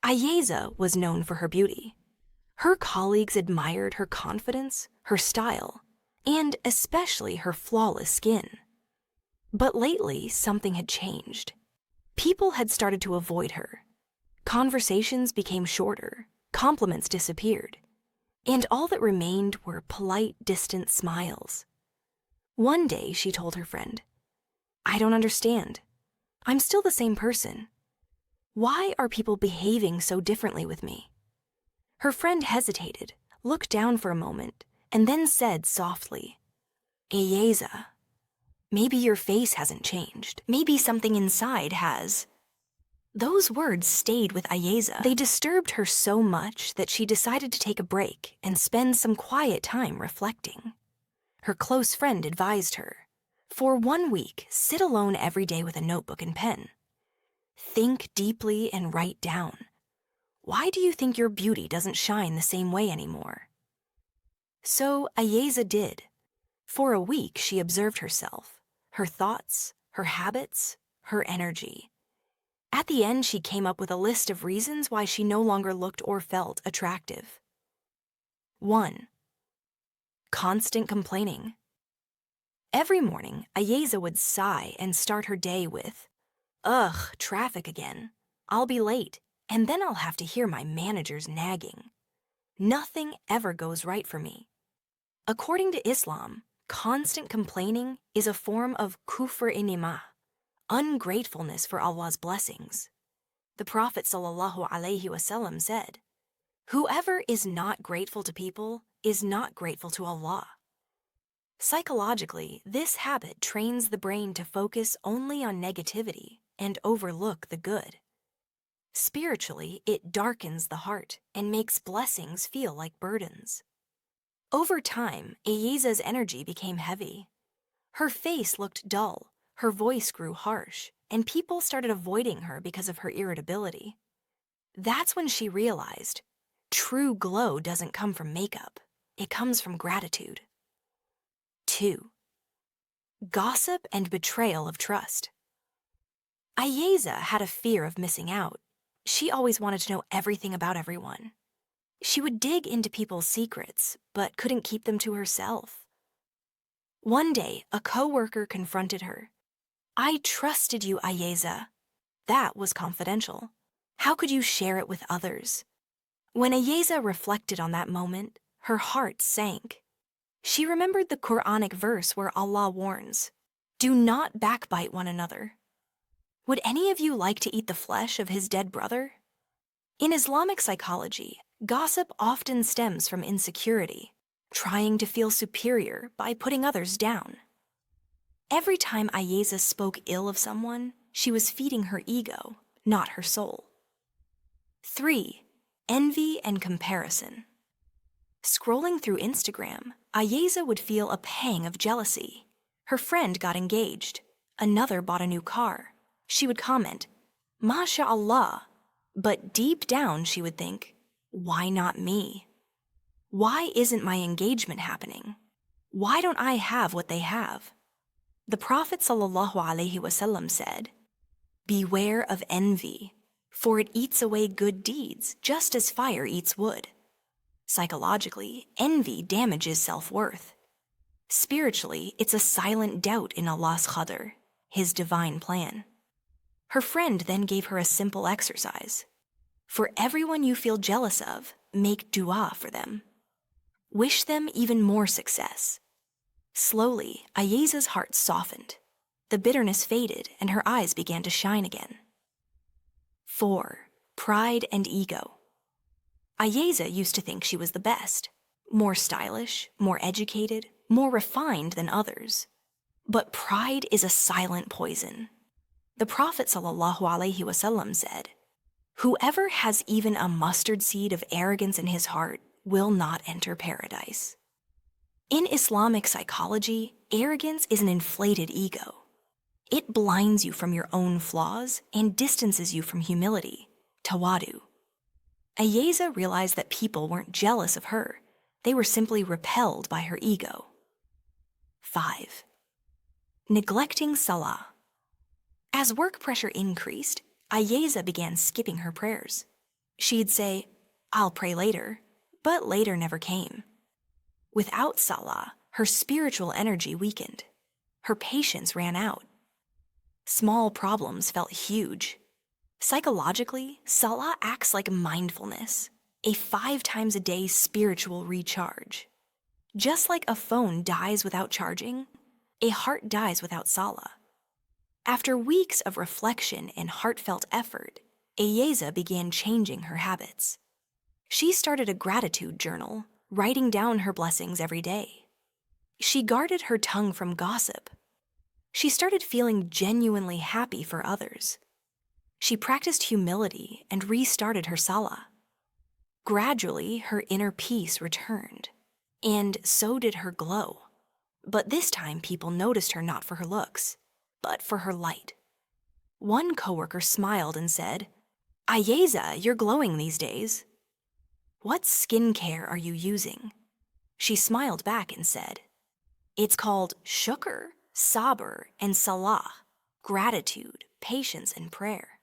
Ayeza was known for her beauty. Her colleagues admired her confidence, her style, and especially her flawless skin. But lately, something had changed. People had started to avoid her. Conversations became shorter, compliments disappeared, and all that remained were polite, distant smiles. One day, she told her friend, "I don't understand. I'm still the same person. Why are people behaving so differently with me?" Her friend hesitated, looked down for a moment, and then said softly, "Ayeza, maybe your face hasn't changed. Maybe something inside has." Those words stayed with Ayeza. They disturbed her so much that she decided to take a break and spend some quiet time reflecting. Her close friend advised her, "For 1 week, sit alone every day with a notebook and pen. Think deeply and write down. Why do you think your beauty doesn't shine the same way anymore?" So Ayeza did. For a week, she observed herself, her thoughts, her habits, her energy. At the end, she came up with a list of reasons why she no longer looked or felt attractive. 1. Constant complaining. Every morning, Ayeza would sigh and start her day with, "Ugh, traffic again. I'll be late, and then I'll have to hear my manager's nagging. Nothing ever goes right for me." According to Islam, constant complaining is a form of kufr inimah, ungratefulness for Allah's blessings. The Prophet ﷺ said, "Whoever is not grateful to people is not grateful to Allah." Psychologically, this habit trains the brain to focus only on negativity and overlook the good. Spiritually, it darkens the heart and makes blessings feel like burdens. Over time, Ayeza's energy became heavy. Her face looked dull, her voice grew harsh, and people started avoiding her because of her irritability. That's when she realized, true glow doesn't come from makeup, it comes from gratitude. 2. Gossip and betrayal of trust. Ayeza had a fear of missing out. She always wanted to know everything about everyone. She would dig into people's secrets, but couldn't keep them to herself. One day, a coworker confronted her. "I trusted you, Ayeza." That was confidential. How could you share it with others? When Ayeza reflected on that moment, her heart sank. She remembered the Quranic verse where Allah warns, "Do not backbite one another." Would any of you like to eat the flesh of his dead brother? In Islamic psychology, gossip often stems from insecurity, trying to feel superior by putting others down. Every time Ayeza spoke ill of someone, she was feeding her ego, not her soul. 3. Envy and comparison. Scrolling through Instagram, Ayeza would feel a pang of jealousy. Her friend got engaged. Another bought a new car. She would comment, "MashaAllah," but deep down she would think, "Why not me? Why isn't my engagement happening? Why don't I have what they have?" The Prophet ﷺ said, "Beware of envy, for it eats away good deeds just as fire eats wood." Psychologically, envy damages self-worth. Spiritually, it's a silent doubt in Allah's qadr, His divine plan. Her friend then gave her a simple exercise. For everyone you feel jealous of, make dua for them. Wish them even more success. Slowly, Ayeza's heart softened. The bitterness faded and her eyes began to shine again. 4. Pride and ego. Ayeza used to think she was the best, more stylish, more educated, more refined than others. But pride is a silent poison. The Prophet ﷺ said, "Whoever has even a mustard seed of arrogance in his heart will not enter paradise." In Islamic psychology, arrogance is an inflated ego. It blinds you from your own flaws and distances you from humility, tawadu. Ayeza realized that people weren't jealous of her. They were simply repelled by her ego. 5. Neglecting Salah. As work pressure increased, Ayeza began skipping her prayers. She'd say, "I'll pray later," but later never came. Without Salah, her spiritual energy weakened. Her patience ran out. Small problems felt huge. Psychologically, Salah acts like mindfulness, a 5 times a day spiritual recharge. Just like a phone dies without charging, a heart dies without Salah. After weeks of reflection and heartfelt effort, Ayeza began changing her habits. She started a gratitude journal, writing down her blessings every day. She guarded her tongue from gossip. She started feeling genuinely happy for others. She practiced humility and restarted her Salah. Gradually, her inner peace returned, and so did her glow. But this time, people noticed her not for her looks, but for her light. One coworker smiled and said, "Ayeza, you're glowing these days. What skincare are you using?" She smiled back and said, "It's called shukr, sabr, and salah, gratitude, patience, and prayer."